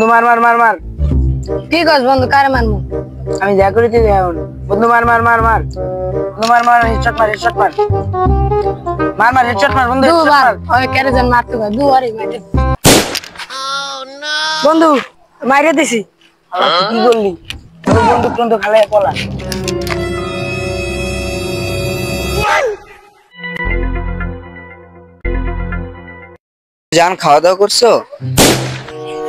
বন্ধু মার মার মার মার। কি কস বন্ধু, কারে মারমু? আমি যা করেছি এখন। বন্ধু মার মার মার মার। বন্ধু মার মার, হেডশট মার, হেডশট মার। মার মার, হেডশট মার বন্ধু, হেডশট দুবার মার। ওই কেরে জান মারতে কয়, দুবারই মারতে। বন্ধু মাইরে দিছি। আল্লাহ তুই কি করলি? তোর বন্দুক টন্দুক খালাই পলা। জান খাওয়া দাওয়া করছো?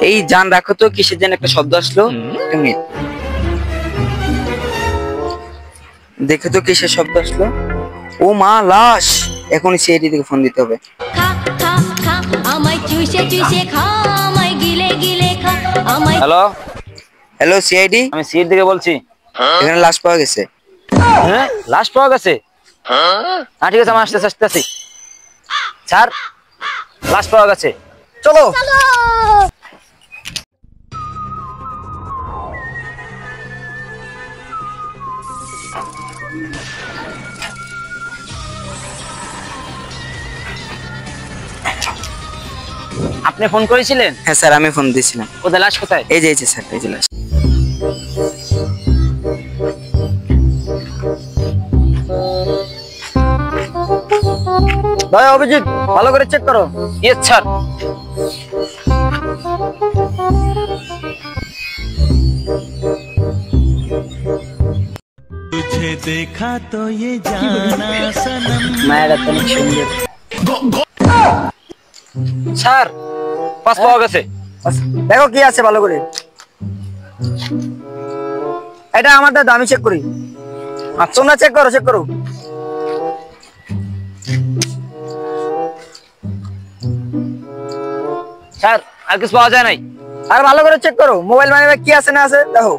এই জান রাখো তো, কিসের যেন একটা শব্দ আসলো। তুমি দেখো তো কিসের শব্দ আসলো। ও মা, লাশ। এখনই সিআইডি থেকে ফোন দিতে হবে। হ্যালো হ্যালো সিআইডি, আমি সিট থেকে বলছি। এখানে লাশ পাওয়া গেছে। হ্যাঁ, লাশ পাওয়া গেছে? হ্যাঁ ঠিক আছে, আমি আসতেছি স্যার। লাশ পাওয়া গেছে, চলো। আপনি ফোন করেছিলেন? হ্যাঁ স্যার, আমি ফোন দিয়েছিলাম। কোথায় লাশ, কোথায়? এই যে স্যার, এই যে লাশ। ভাই অভিজিৎ, ভালো করে চেক করো। Yes sir. तुझे देखा तो ये जाना सनम। মায়েরা তো অনেক সুন্দর। স্যার, পাস পাওয়া গেছে। দেখো কি আছে ভালো করে। এটা আমাদের দামি চেক করি। তোমরা চেক করো, চেক করো। স্যার, আর কিছু পাওয়া যায় নাই? আর ভালো করে চেক করো, মোবাইল মানি কি আছে না আছে দেখো।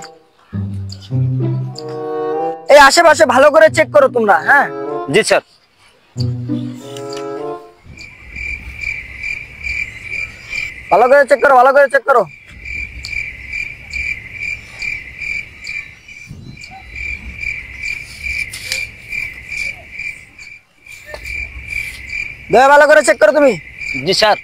এই আশেপাশে ভালো করে চেক করো তোমরা। হ্যাঁ জি স্যার। ভালো করে চেক করো, ভালো করে চেক করো। দয়া ভালো করে চেক করো তুমি। জি স্যার।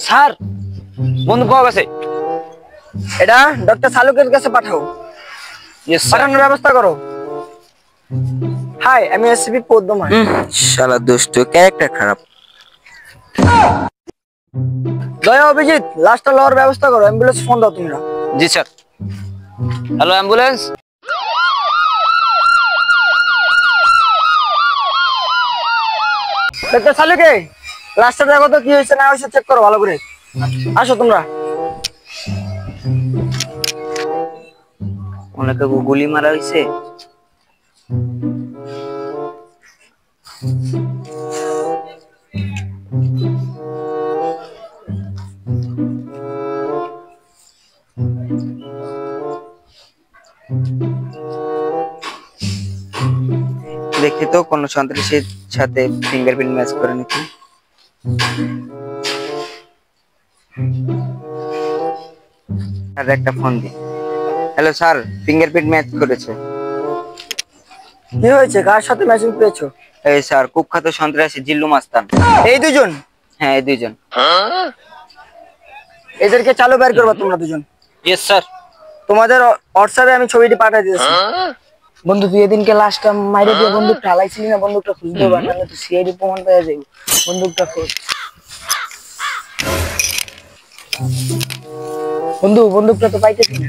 স্যার, বন্ধু পাওয়া গেছে। এটা ডক্টর সালুকের কাছে পাঠাও। Yes sir. পাঠানোর ব্যবস্থা করো। হাই, আমি এসপি পদ্মমান। শালা দুষ্টু, ক্যারেক্টার খারাপ। দয়া অভিজিৎ, লাস্টটা লওয়ার ব্যবস্থা করো। অ্যাম্বুলেন্স ফোন দাও তোমরা। জি স্যার। Hello ambulance. ডক্টর সালুকে, লাস্টটা দেখো তো কি হয়েছে না হয়েছে, চেক করো ভালো করে। আসো তোমরা। ওনাকে গুলি মারা হয়েছে। দেখি তো কোন সন্ত্রাসীর সাথে ফিঙ্গারপ্রিন্ট ম্যাচ করে নাকি। আর একটা ফোন দি। হ্যালো স্যার, ফিঙ্গারপ্রিন্ট ম্যাচ করেছে। কি হয়েছে, কার সাথে ম্যাচিং পেয়েছো? এই স্যার, কুখ্যাত সন্ত্রাসী জিল্লু মাস্তান। এই দুজন? হ্যাঁ, এই দুইজন। এদেরকে চালু বের করবা তোমরা দুজন। Yes sir. তোমাদের হোয়াটসঅ্যাপে আমি ছবিটি পাঠিয়ে দিয়েছি। বন্ধু তুই এদিনকে লাস্টটা মাইরে দিয়ে বন্দুকটা হালাইছিলি না, বন্দুকটা খুলতে দেবা, নাহলে তো সিআইডি প্রমাণ পেয়ে যাবে। বন্দুকটা খোল বন্ধু, বন্দুকটা তো পাইতেছি না।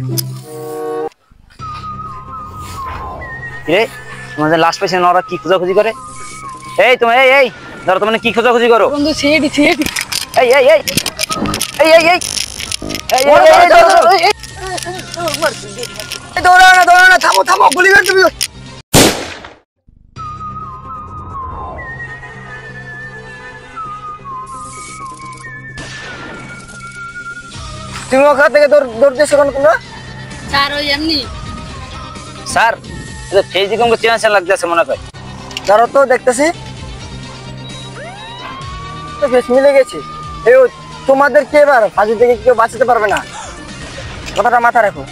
রে, তোমাদের লাস্ট পেছনে ওরা কি খোঁজাখুঁজি করে? এই তোমার, এই এই ধরো, তোমরা কি খোঁজাখুঁজি করো? বন্ধু সিআইডি, সিআইডি। এই এই এই এই এই এই দৌড়াও না, দৌড়াও না, থামো থামো, গুলি বের করবি। তুমি ওখান থেকে দৌড়তেছো কেন তোমরা? স্যার ওই এমনি। স্যার, এটা ফেস দিকে আমাকে চেনা চেনা লাগতেছে মনে হয়। ধরো তো দেখতেছি। ফেস মিলে গেছে। তোমাদের কে এবার ফাঁসি থেকে কেউ বাঁচাতে পারবে না, কথাটা মাথা রাখো।